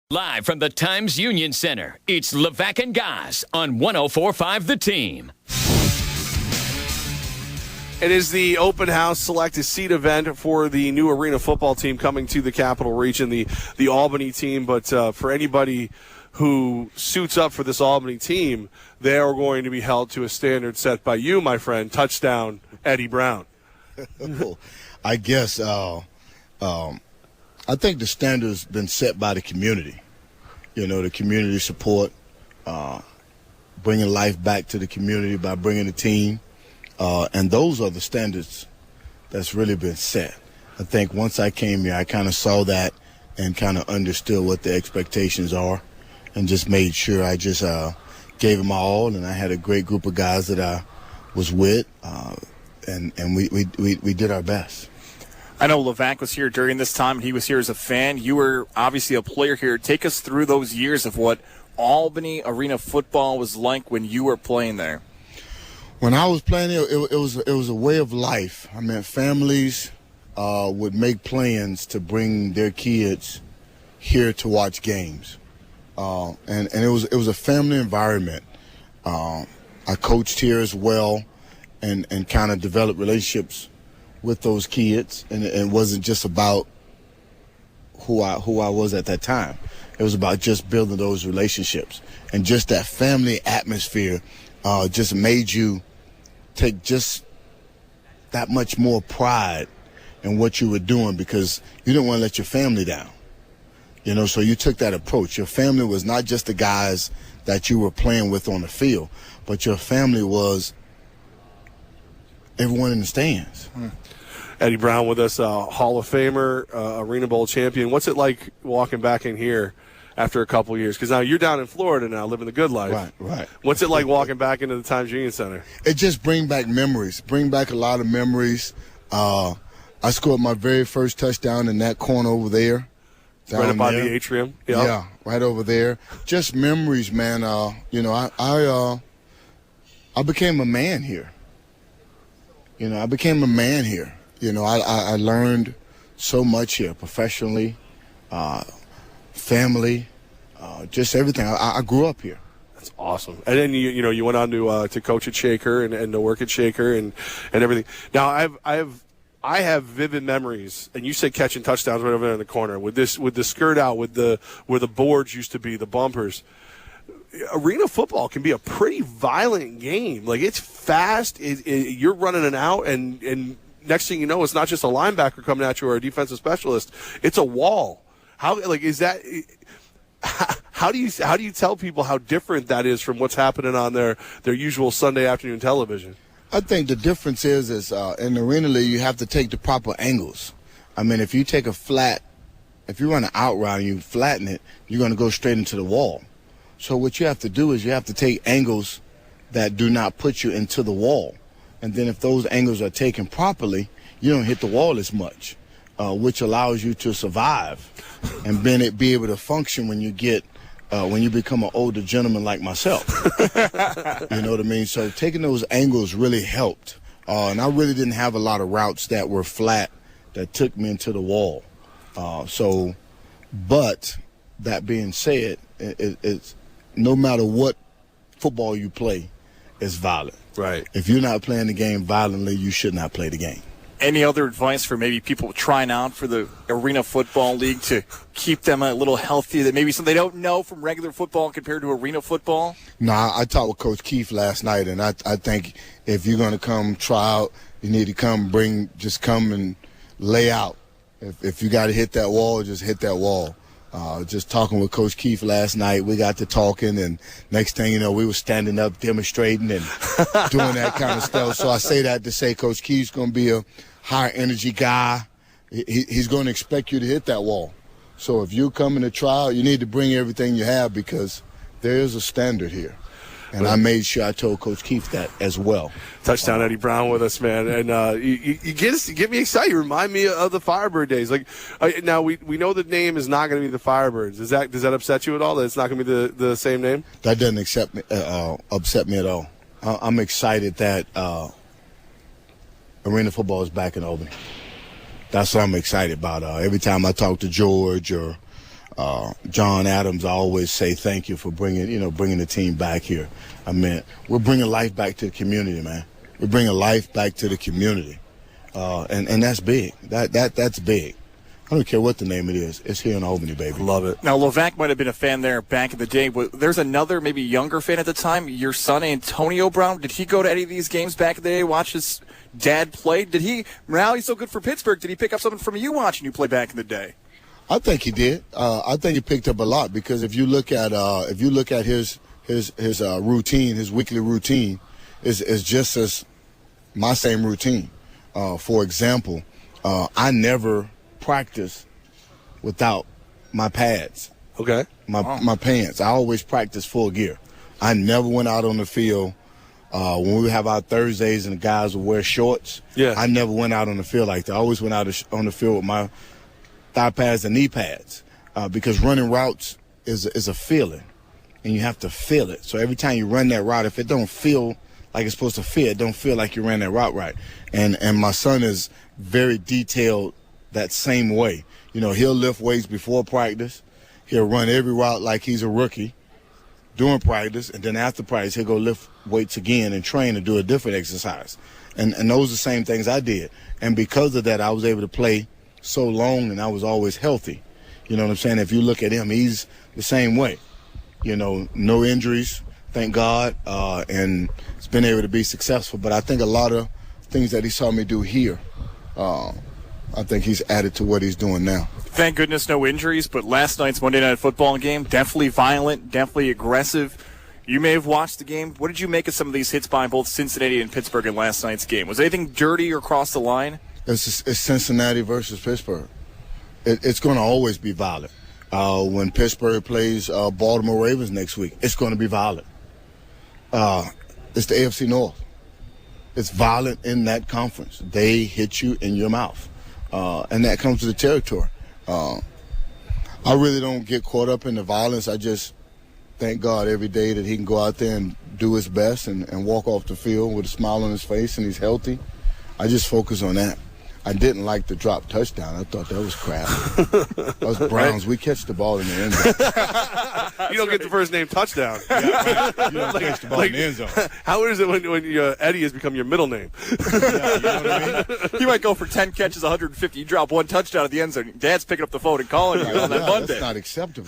Live from the Times Union Center, it's Levack Goz on 104.5 The Team. It is the open house select a seat event for the new arena football team coming to the Capital Region, the Albany team. But for anybody who suits up for this Albany team, they are going to be held to a standard set by you, my friend, touchdown Eddie Brown. I guess I think the standard's been set by the community. You know, the community support, bringing life back to the community by bringing the team. And those are the standards that's really been set. I think once I came here, I kind of saw that and kind of understood what the expectations are and just made sure I just gave it my all. And I had a great group of guys that I was with, and we did our best. I know Levack was here during this time, and he was here as a fan. You were obviously a player here. Take us through those years of what Albany Arena football was like when you were playing there. When I was playing, it was a way of life. I mean, families would make plans to bring their kids here to watch games, and it was a family environment. I coached here as well, and kind of developed relationships with those kids, and it wasn't just about who I was at that time. It was about just building those relationships, and just that family atmosphere just made you take just that much more pride in what you were doing, because you didn't want to let your family down. You know, so you took that approach. Your family was not just the guys that you were playing with on the field, but your family was everyone in the stands. Eddie Brown with us, Hall of Famer, Arena Bowl champion. What's it like walking back in here after a couple years? Because now you're down in Florida now, living the good life. Right. What's it like walking back into the Times Union Center? It just bring back memories. Bring back a lot of memories. I scored my very first touchdown in that corner over there. Right up by the atrium. Yep. Yeah, right over there. Just memories, man. You know, I became a man here. You know, I became a man here. You know, I learned so much here, professionally, family, just everything. I grew up here. That's awesome. And then you went on to coach at Shaker and to work at Shaker and everything. Now I have vivid memories, and you said catching touchdowns right over there in the corner with the skirt out, where the boards used to be, the bumpers. Arena football can be a pretty violent game. Like, it's fast. You're running an out, and next thing you know, it's not just a linebacker coming at you or a defensive specialist. It's a wall. How do you tell people how different that is from what's happening on their usual Sunday afternoon television? I think the difference is in the arena league, you have to take the proper angles. I mean, if you run an out route and you flatten it, you're going to go straight into the wall. So what you have to do is you have to take angles that do not put you into the wall. And then if those angles are taken properly, you don't hit the wall as much, which allows you to survive and then be able to function when you become an older gentleman like myself. You know what I mean? So taking those angles really helped. And I really didn't have a lot of routes that were flat that took me into the wall. But that being said, it's no matter what football you play, it's violent. Right. If you're not playing the game violently, you should not play the game. Any other advice for maybe people trying out for the Arena Football League to keep them a little healthier, that maybe something they don't know from regular football compared to arena football? No, I talked with Coach Keefe last night, and I think if you're going to come try out, you need to come and lay out. If you got to hit that wall, just hit that wall. Just talking with Coach Keefe last night, we got to talking, and next thing you know, we were standing up demonstrating and doing that kind of stuff. So I say that to say Coach Keefe's going to be a high energy guy. He's going to expect you to hit that wall. So if you come in a trial, you need to bring everything you have, because there is a standard here. And I made sure I told Coach Keefe that as well. Touchdown Eddie Brown with us, man. And you get me excited. You remind me of the Firebird days. Like, now we know the name is not going to be the Firebirds. Does that upset you at all, that it's not going to be the same name? That doesn't upset me at all. I'm excited that arena football is back in Albany. That's what I'm excited about. Every time I talk to George or John Adams, I always say thank you for bringing the team back here. I mean, we're bringing life back to the community, man. We're bringing life back to the community, and that's big. That's big. I don't care what the name it is. It's here in Albany, baby. Love it. Now, Levack might have been a fan there back in the day, but there's another maybe younger fan at the time, your son, Antonio Brown. Did he go to any of these games back in the day, watch his dad play? Now he's so good for Pittsburgh, did he pick up something from you watching you play back in the day? I think he did. I think he picked up a lot because if you look at his routine, his weekly routine, is just as my same routine. For example, I never practice without my pads. Okay. My pants. I always practice full gear. I never went out on the field. When we have our Thursdays and the guys would wear shorts, I never went out on the field like that. I always went out on the field with my thigh pads and knee pads because running routes is a feeling, and you have to feel it. So every time you run that route, if it don't feel like it's supposed to feel, it don't feel like you ran that route right. And my son is very detailed that same way. You know, he'll lift weights before practice. He'll run every route like he's a rookie during practice, and then after practice, he'll go lift weights again and train and do a different exercise. And those are the same things I did. And because of that, I was able to play so long, and I was always healthy. You know what I'm saying? If you look at him, he's the same way. You know, no injuries, thank God, and he's been able to be successful. But I think a lot of things that he saw me do here, I think he's added to what he's doing now. Thank goodness no injuries, but last night's Monday Night Football game, definitely violent, definitely aggressive. You may have watched the game. What did you make of some of these hits by both Cincinnati and Pittsburgh in last night's game? Was anything dirty or cross the line? It's Cincinnati versus Pittsburgh. It's going to always be violent. When Pittsburgh plays Baltimore Ravens next week, it's going to be violent. It's the AFC North. It's violent in that conference. They hit you in your mouth. And that comes to the territory. I really don't get caught up in the violence. I just thank God every day that he can go out there and do his best and walk off the field with a smile on his face and he's healthy. I just focus on that. I didn't like the drop touchdown. I thought that was crap. Us Browns, we catch the ball in the end zone. You don't get the first name touchdown. Yeah, right. You don't catch the ball in the end zone. How is it when Eddie has become your middle name? Yeah, you know what I mean? You might go for 10 catches, 150. You drop one touchdown at the end zone. Dad's picking up the phone and calling you on that Monday. That's not acceptable.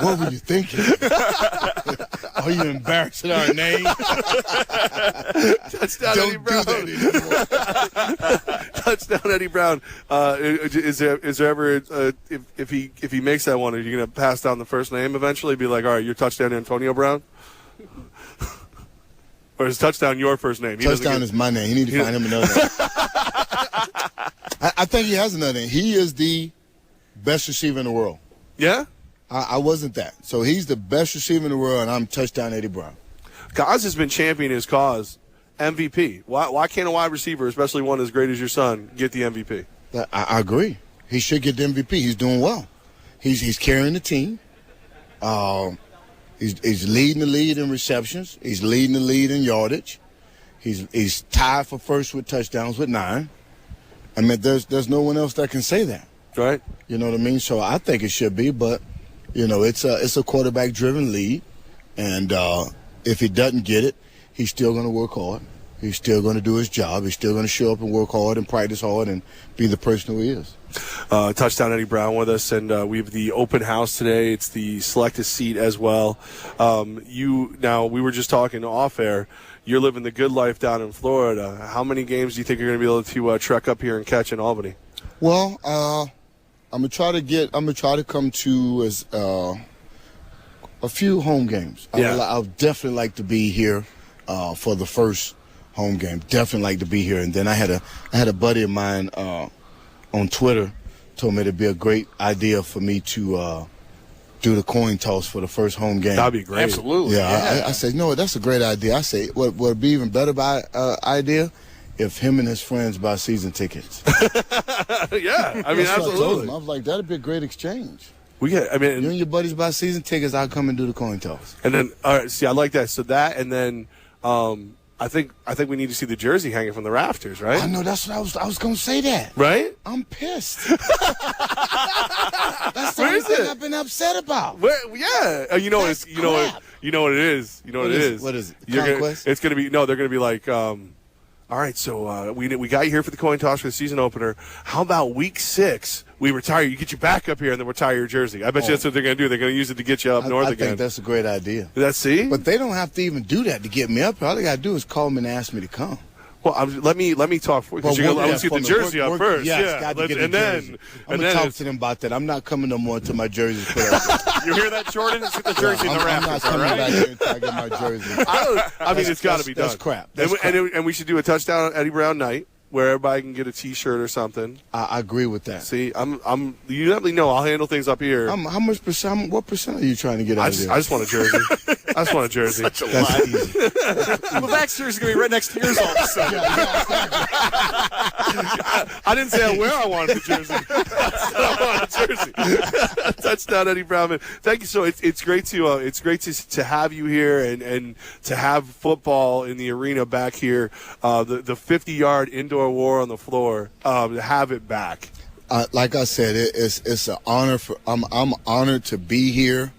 What were you thinking? Are you embarrassing our name? Touchdown, Don't Eddie Brown. do that anymore. Touchdown, Eddie Brown. Is there ever if he makes that one, are you going to pass down the first name eventually? Be like, all right, you're touchdown Antonio Brown, or is touchdown your first name? Touchdown is my name. You need to find him another name. I think he has another name. He is the best receiver in the world. Yeah. I wasn't that. So he's the best receiver in the world, and I'm touchdown Eddie Brown. Goz has been championing his cause. MVP. Why can't a wide receiver, especially one as great as your son, get the MVP? I agree. He should get the MVP. He's doing well. He's carrying the team. He's leading the lead in receptions. He's leading the lead in yardage. He's tied for first with touchdowns with 9. I mean, there's no one else that can say that. Right. You know what I mean? So I think it should be, but you know, it's a quarterback-driven league, and if he doesn't get it, he's still going to work hard. He's still going to do his job. He's still going to show up and work hard and practice hard and be the person who he is. Touchdown Eddie Brown with us, and we have the open house today. It's the select a seat as well. Now, we were just talking off air. You're living the good life down in Florida. How many games do you think you're going to be able to trek up here and catch in Albany? Well, I'm gonna try to come to as a few home games. Yeah. I'll definitely like to be here for the first home game. Definitely like to be here. And then I had a buddy of mine on Twitter told me it'd be a great idea for me to do the coin toss for the first home game. That'd be great. Absolutely. Yeah. I said, no, that's a great idea. I say, what would be even better idea if him and his friends buy season tickets. Yeah, I mean, That's what I told absolutely. him. I was like, that'd be a great exchange. You You and your buddies buy season tickets, I'll come and do the coin toss. and then, all right, see, I like that. So that, and then, I think we need to see the jersey hanging from the rafters, right? I know, that's what I was going to say that. Right? I'm pissed. That's the only thing I've been upset about. Yeah. You know what it is. You know what it is. What is it? Conquest? It's going to be they're going to be like, all right, so we got you here for the coin toss for the season opener. How about week 6? We retire you, get you back up here, and then retire your jersey. I bet you that's what they're going to do. They're going to use it to get you up north again. I think that's a great idea. See? But they don't have to even do that to get me up here. All they got to do is call me and ask me to come. Well, let me talk for you. Because I want to get the jersey up first. Yes, got to get the jersey. I'm going to talk to them about that. I'm not coming no more until my jersey's put up. You hear that, Jordan? Let's get the jersey in the rafters. I'm not coming back here until I get my jersey. I mean, it's got to be done. That's crap. And we should do a touchdown on Eddie Brown night, where everybody can get a T-shirt or something. I agree with that. See, you definitely know I'll handle things up here. What percent are you trying to get out of there? I just want a jersey. I just want a jersey. Such a lie. Levack's jersey is going to be right next to yours all of a sudden. I didn't say where I wanted the jersey. I said I want a jersey. Touchdown, Eddie Brown. Man. Thank you. So it's great to have you here and to have football in the arena back here. The 50-yard indoor war on the floor. To have it back. Like I said, it's an honor. I'm honored to be here.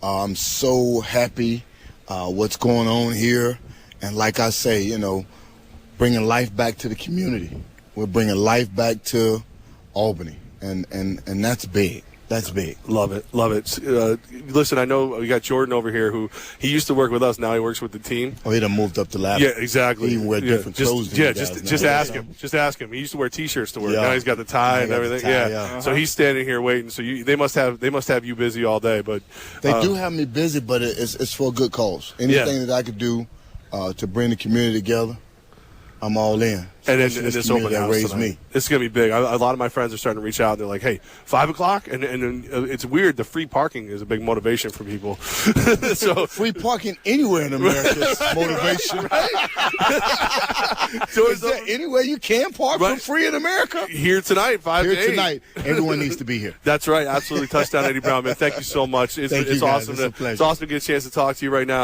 I'm so happy what's going on here. And like I say, bringing life back to the community. We're bringing life back to Albany. And that's big. That's big. Love it. Listen, I know we got Jordan over here who he used to work with us. Now he works with the team. Oh, he done moved up the ladder. Yeah, exactly. He even wear different clothes than you guys just now. ask him. Just ask him. He used to wear T-shirts to work. Yeah. Now he's got the tie and everything. Yeah. So he's standing here waiting. So they must have you busy all day. But they do have me busy, but it's for a good cause. Anything that I could do to bring the community together, I'm all in. And then this open house raised tonight. me. It's going to be big. A lot of my friends are starting to reach out. They're like, hey, 5 o'clock? And it's weird. The free parking is a big motivation for people. So free parking anywhere in America is motivation. So is there anywhere you can park for free in America? Here tonight, 5 to 8. Here tonight. Everyone needs to be here. That's right. Absolutely. Touchdown, Eddie Brown, man. Thank you so much. It's guys. awesome. It's a pleasure. It's awesome to get a chance to talk to you right now.